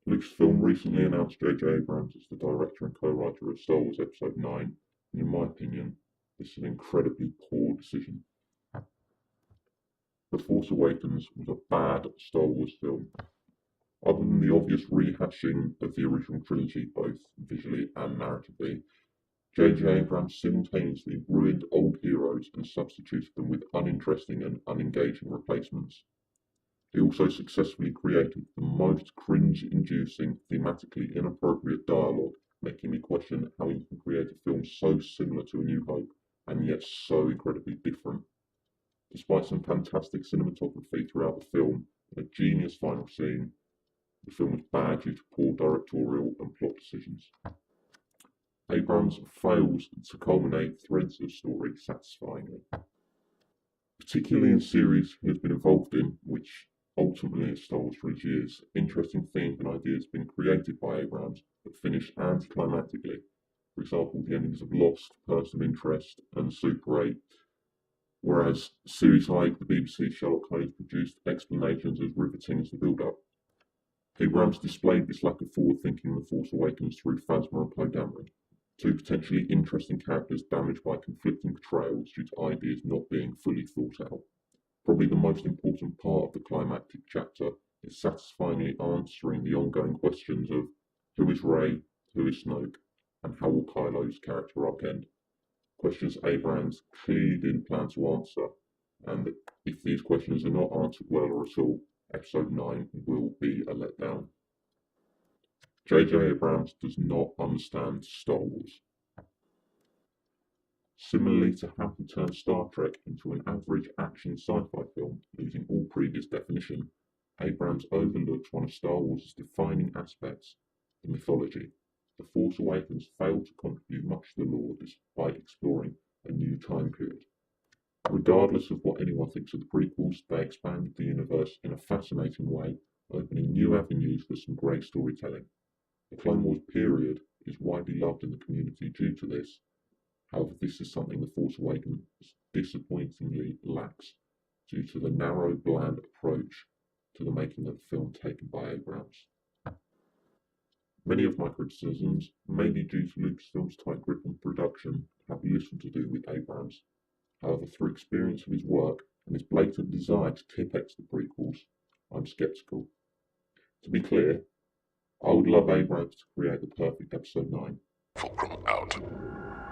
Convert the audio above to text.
Lucasfilm recently announced J.J. Abrams as the director and co-writer of Star Wars Episode 9, and in my opinion, this is an incredibly poor decision. The Force Awakens was a bad Star Wars film. Other than the obvious rehashing of the original trilogy, both visually and narratively, J.J. Abrams simultaneously ruined old heroes and substituted them with uninteresting and unengaging replacements. He also successfully created the most cringe-inducing, thematically inappropriate dialogue, making me question how you can create a film so similar to A New Hope, and yet so incredibly different. Despite some fantastic cinematography throughout the film and a genius final scene, the film was bad due to poor directorial and plot decisions. Abrams fails to culminate threads of story satisfyingly, particularly in series he has been involved in, which ultimately is Star Wars trilogy is. Interesting themes and ideas have been created by Abrams but finish anticlimactically. For example, the endings of Lost, Person of Interest, and Super 8, whereas series like the BBC Sherlock Holmes produced explanations as riveting as the build-up. Abrams displayed this lack of forward-thinking in The Force Awakens through Phasma and Poe Dameron, two potentially interesting characters damaged by conflicting portrayals due to ideas not being fully thought out. Probably the most important part of the climactic chapter is satisfyingly answering the ongoing questions of who is Rey, who is Snoke, and how will Kylo's character arc end. Questions Abrams clearly didn't plan to answer, and if these questions are not answered well or at all, Episode 9 will be a letdown. J.J. Abrams does not understand Star Wars. Similarly to how he turned Star Trek into an average action sci-fi film, losing all previous definition, Abrams overlooks one of Star Wars' defining aspects, the mythology. The Force Awakens failed to contribute much to the lore despite exploring a new time period. Regardless of what anyone thinks of the prequels, they expanded the universe in a fascinating way, opening new avenues for some great storytelling. The Clone Wars period is widely loved in the community due to this. However, this is something The Force Awakens disappointingly lacks due to the narrow, bland approach to the making of the film taken by Abrams. Many of my criticisms, mainly due to Lucasfilm's tight grip on production, have little to do with Abrams. However, through experience of his work and his blatant desire to tip-ex the prequels, I'm skeptical. To be clear, I would love Abrams to create the perfect Episode 9. Fulcrum out.